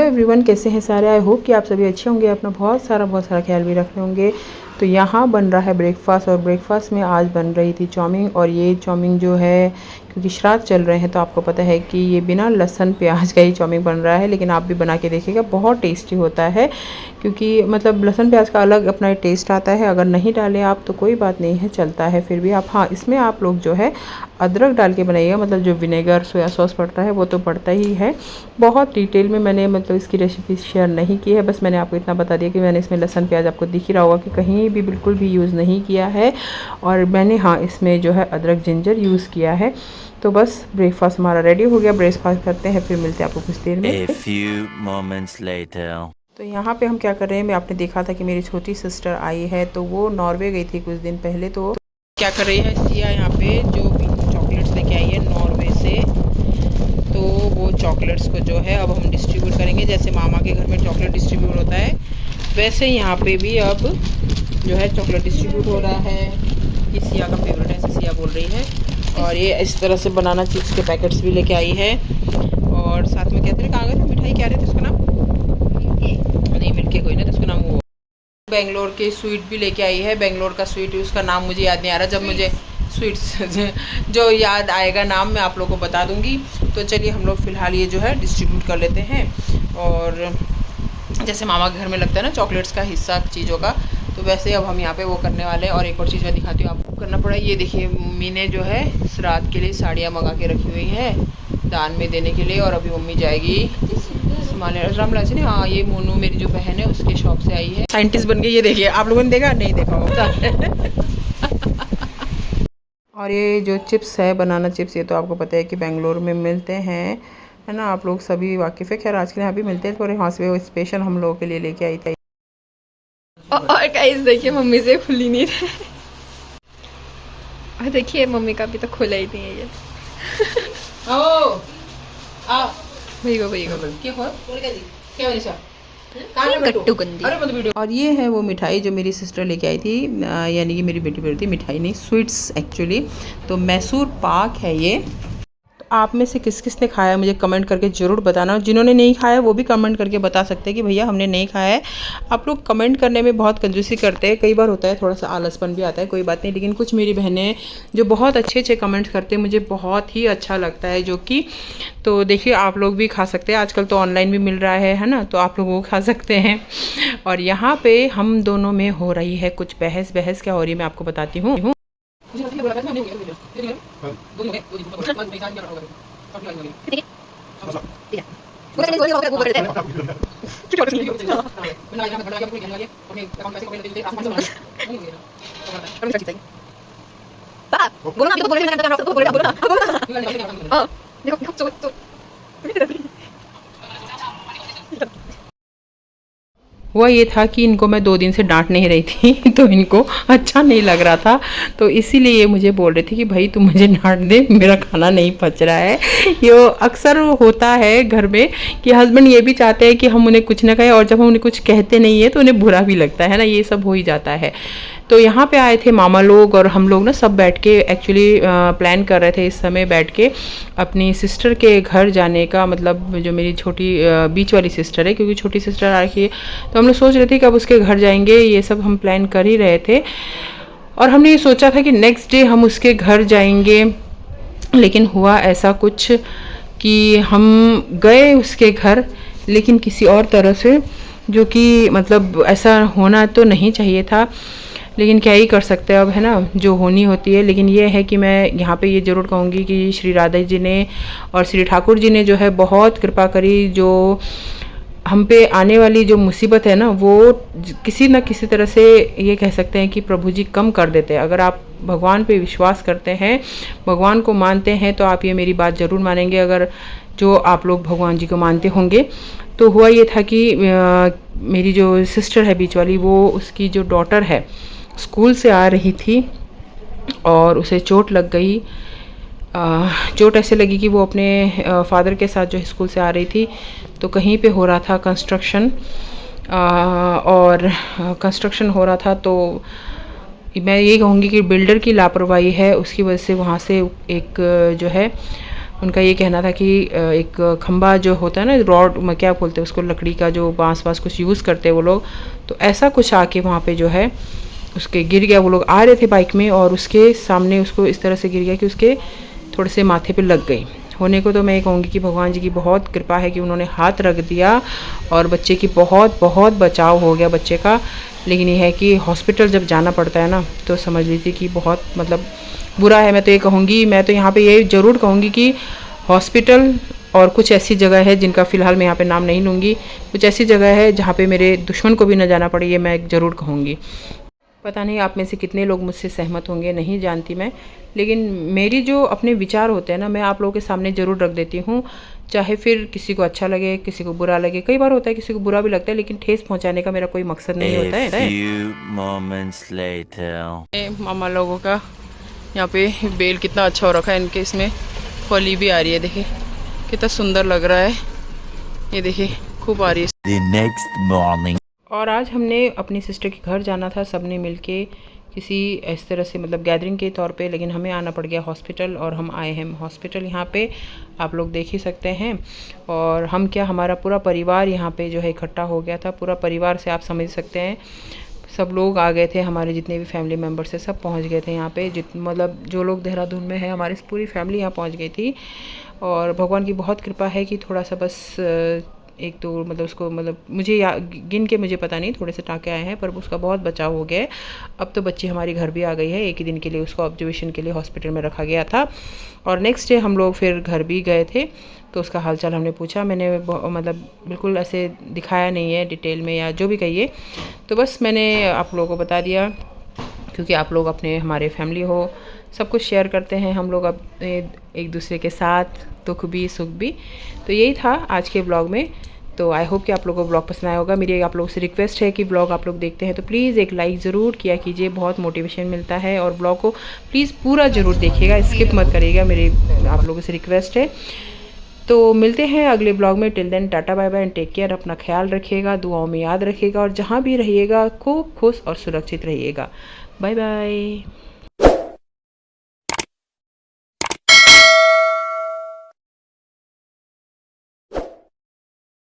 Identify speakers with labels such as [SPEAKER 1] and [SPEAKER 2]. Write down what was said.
[SPEAKER 1] Everyone, कैसे हैं सारे। आई होप कि आप सभी अच्छे होंगे, अपना बहुत सारा ख्याल भी रख रहे होंगे। तो यहाँ बन रहा है ब्रेकफास्ट और ब्रेकफास्ट में आज बन रही थी चाउमीन। और ये चाउमीन जो है, क्योंकि श्राद्ध चल रहे हैं तो आपको पता है कि ये बिना लहसुन प्याज का ही चाउमीन बन रहा है। लेकिन आप भी बना के देखिएगा, बहुत टेस्टी होता है। क्योंकि मतलब लहसुन प्याज का अलग अपना टेस्ट आता है। अगर नहीं डालें आप तो कोई बात नहीं है, चलता है। फिर भी आप हाँ, इसमें आप लोग जो है अदरक डाल के बनाइएगा। मतलब जो विनेगर सोया सॉस पड़ता है वो तो पड़ता ही है। बहुत डिटेल में मैंने मतलब इसकी रेसिपी शेयर नहीं की है, बस मैंने आपको इतना बता दिया कि मैंने इसमें लहसुन प्याज, आपको दिख ही रहा होगा कि कहीं भी बिल्कुल भी यूज़ नहीं किया है। और मैंने हाँ, इसमें जो है अदरक जिंजर यूज़ किया है। तो बस ब्रेकफास्ट हमारा रेडी हो गया। ब्रेकफास्ट करते हैं, फिर मिलते हैं आपको कुछ देर में।
[SPEAKER 2] A few moments later.
[SPEAKER 1] तो यहाँ पे हम क्या कर रहे हैं, मैं आपने देखा था कि मेरी छोटी सिस्टर आई है, तो वो नॉर्वे गई थी कुछ दिन पहले। तो क्या कर रही है सिया यहाँ पे, जो चॉकलेट्स लेके आई है नॉर्वे से। तो वो चॉकलेट्स को जो है अब हम डिस्ट्रीब्यूट करेंगे। जैसे मामा के घर में चॉकलेट डिस्ट्रीब्यूट होता है, वैसे यहाँ पे भी अब जो है चॉकलेट डिस्ट्रीब्यूट हो रहा है। ये सिया का फेवरेट है, ऐसे सिया बोल रही है। और ये इस तरह से बनाना चिप्स के पैकेट्स भी लेके आई है। और साथ में कहते हैं, कहाँ गए थे मिठाई, क्या रहे थे उसका नाम, नहीं मिलके कोई ना, तो उसका नाम वो बेंगलोर के स्वीट भी लेके आई है। बेंगलोर का स्वीट, उसका नाम मुझे याद नहीं आ रहा। जब मुझे स्वीट्स जो याद आएगा नाम, मैं आप लोगों को बता दूंगी। तो चलिए हम लोग फ़िलहाल ये जो है डिस्ट्रीब्यूट कर लेते हैं। और जैसे मामा के घर में लगता है ना चॉकलेट्स का हिस्सा चीज़ों का, तो वैसे अब हम यहाँ पे वो करने वाले हैं। और एक और चीज़ मैं दिखाती हूँ आपको, करना पड़ा। ये देखिए, मम्मी ने जो है श्राद्ध के लिए साड़ियाँ मंगा के रखी हुई है दान में देने के लिए। और अभी मम्मी जाएगी रामलाल ने, हाँ ये मोनू मेरी जो बहन है उसके शॉप से आई है, साइंटिस्ट बन गई। ये देखिए, आप लोगों ने देखा, नहीं देखा होगा। और ये जो चिप्स है, बनाना चिप्स, ये तो आपको पता है कि बेंगलोर में मिलते हैं, है ना। आप लोग सभी वाकिफ़ है। खैर आज के यहाँ भी मिलते हैं, थोड़े वहाँ से वो स्पेशल हम लोगों के लिए लेके आई थी।
[SPEAKER 3] और गाइस देखिए, मम्मी से खुल ही नहीं रहे। और देखिए मम्मी का भी तो खुला ही नहीं है ये।
[SPEAKER 1] और ये है वो मिठाई जो मेरी सिस्टर लेके आई थी, यानी कि मेरी बेटी थी। मिठाई नहीं, स्वीट्स एक्चुअली। तो मैसूर पाक है ये। तो आप में से किस किस ने खाया, मुझे कमेंट करके ज़रूर बताना। जिन्होंने नहीं खाया वो भी कमेंट करके बता सकते हैं कि भैया हमने नहीं खाया है। आप लोग कमेंट करने में बहुत कंजूसी करते हैं, कई बार होता है थोड़ा सा आलसपन भी आता है, कोई बात नहीं। लेकिन कुछ मेरी बहनें जो बहुत अच्छे कमेंट्स करते हैं, मुझे बहुत ही अच्छा लगता है। जो कि तो देखिए, आप लोग भी खा सकते हैं, आजकल तो ऑनलाइन भी मिल रहा है ना, तो आप लोग वो खा सकते हैं। और यहाँ पे हम दोनों में हो रही है कुछ बहस क्या हो रही है मैं आपको बताती हूँ। हुआ ये था कि इनको मैं 2 दिन से डांट नहीं रही थी, तो इनको अच्छा नहीं लग रहा था। तो इसीलिए ये मुझे बोल रही थी कि भाई तू मुझे डांट दे, मेरा खाना नहीं पच रहा है। ये अक्सर होता है घर में कि हस्बैंड ये भी चाहते हैं कि हम उन्हें कुछ ना कहें, और जब हम उन्हें कुछ कहते नहीं है तो उन्हें बुरा भी लगता है ना, ये सब हो ही जाता है। तो यहाँ पे आए थे मामा लोग, और हम लोग ना सब बैठ के एक्चुअली प्लान कर रहे थे इस समय बैठ के अपनी सिस्टर के घर जाने का। मतलब जो मेरी छोटी बीच वाली सिस्टर है, क्योंकि छोटी सिस्टर आ रखी है, तो हम लोग सोच रहे थे कि अब उसके घर जाएंगे। ये सब हम प्लान कर ही रहे थे। और हमने ये सोचा था कि नेक्स्ट डे हम उसके घर जाएंगे। लेकिन हुआ ऐसा कुछ कि हम गए उसके घर, लेकिन किसी और तरह से, जो कि मतलब ऐसा होना तो नहीं चाहिए था। लेकिन क्या ही कर सकते हैं अब, है ना, जो होनी होती है। लेकिन ये है कि मैं यहाँ पे ये ज़रूर कहूँगी कि श्री राधा जी ने और श्री ठाकुर जी ने जो है बहुत कृपा करी। जो हम पे आने वाली जो मुसीबत है ना, वो किसी न किसी तरह से ये कह सकते हैं कि प्रभु जी कम कर देते हैं। अगर आप भगवान पे विश्वास करते हैं, भगवान को मानते हैं, तो आप ये मेरी बात ज़रूर मानेंगे। अगर जो आप लोग भगवान जी को मानते होंगे। तो हुआ ये था कि मेरी जो सिस्टर है बीच वाली, वो उसकी जो डॉटर है स्कूल से आ रही थी और उसे चोट लग गई। चोट ऐसे लगी कि वो अपने फादर के साथ जो स्कूल से आ रही थी, तो कहीं पे हो रहा था कंस्ट्रक्शन, और कंस्ट्रक्शन हो रहा था। तो मैं ये कहूँगी कि बिल्डर की लापरवाही है, उसकी वजह से वहाँ से एक जो है उनका ये कहना था कि एक खंबा जो होता है ना, रॉड में क्या बोलते हैं उसको, लकड़ी का जो बांस कुछ यूज़ करते हैं वो लोग, तो ऐसा कुछ आके वहाँ पे जो है उसके गिर गया। वो लोग आ रहे थे बाइक में और उसके सामने उसको इस तरह से गिर गया कि उसके थोड़े से माथे पे लग गई। होने को तो मैं ये कहूँगी कि भगवान जी की बहुत कृपा है कि उन्होंने हाथ रख दिया और बच्चे की बहुत बचाव हो गया बच्चे का। लेकिन ये है कि हॉस्पिटल जब जाना पड़ता है ना, तो समझ लीजिए कि बहुत मतलब बुरा है। मैं तो ये कहूँगी, मैं तो यहाँ पे ये ज़रूर कहूँगी कि हॉस्पिटल और कुछ ऐसी जगह है जिनका फ़िलहाल मैं यहाँ पे नाम नहीं लूँगी, कुछ ऐसी जगह है जहाँ पे मेरे दुश्मन को भी न जाना पड़े, ये मैं ज़रूर कहूँगी। पता नहीं आप में से कितने लोग मुझसे सहमत होंगे, नहीं जानती मैं, लेकिन मेरी जो अपने विचार होते हैं ना, मैं आप लोगों के सामने ज़रूर रख देती हूँ। चाहे फिर किसी को अच्छा लगे, किसी को बुरा लगे, कई बार होता है किसी को बुरा भी लगता है, लेकिन ठेस पहुँचाने का मेरा कोई मकसद नहीं होता
[SPEAKER 2] A
[SPEAKER 1] है।
[SPEAKER 2] few moments later.
[SPEAKER 1] मामा लोगों का यहाँ पे बेल कितना अच्छा हो रखा है, इनके इसमें फली भी आ रही है, देखिए कितना सुंदर लग रहा है, ये देखिए खूब आ रही है।
[SPEAKER 2] The next morning.
[SPEAKER 1] और आज हमने अपनी सिस्टर के घर जाना था, सबने मिलके किसी इस तरह से मतलब गैदरिंग के तौर पे, लेकिन हमें आना पड़ गया हॉस्पिटल और हम आए हैं हॉस्पिटल। यहाँ पे आप लोग देख ही सकते हैं। और हम क्या, हमारा पूरा परिवार यहाँ पे जो है इकट्ठा हो गया था, पूरा परिवार से आप समझ सकते हैं, सब लोग आ गए थे, हमारे जितने भी फैमिली मेम्बर्स थे सब पहुँच गए थे यहाँ पे। मतलब जो लोग देहरादून में है, हमारी पूरी फैमिली यहाँ पहुँच गई थी। और भगवान की बहुत कृपा है कि थोड़ा सा बस एक तो मतलब उसको मतलब मुझे गिन के मुझे पता नहीं, थोड़े से टाँके आए हैं, पर उसका बहुत बचाव हो गया है। अब तो बच्ची हमारी घर भी आ गई है, एक ही दिन के लिए उसको ऑब्जर्वेशन के लिए हॉस्पिटल में रखा गया था। और नेक्स्ट डे हम लोग फिर घर भी गए थे, तो उसका हालचाल हमने पूछा। मैंने मतलब बिल्कुल ऐसे दिखाया नहीं है डिटेल में या जो भी कहिए, तो बस मैंने आप लोगों को बता दिया, क्योंकि आप लोग अपने हमारे फैमिली हो, सब कुछ शेयर करते हैं हम लोग अपने एक दूसरे के साथ, दुख भी सुख भी। तो यही था आज के ब्लॉग में। तो आई होप कि आप लोगों को ब्लॉग पसंद आया होगा। मेरी आप लोगों से रिक्वेस्ट है कि ब्लॉग आप लोग देखते हैं तो प्लीज़ एक लाइक ज़रूर किया कीजिए, बहुत मोटिवेशन मिलता है। और ब्लॉग को प्लीज़ पूरा ज़रूर देखिएगा, स्किप मत करिएगा, मेरी आप लोगों से रिक्वेस्ट है। तो मिलते हैं अगले ब्लॉग में। Till then tata bye bye and take care. अपना ख्याल रखिएगा, दुआओं में याद रखिएगा, और जहाँ भी रहिएगा खूब खुश और सुरक्षित रहिएगा। Bye bye.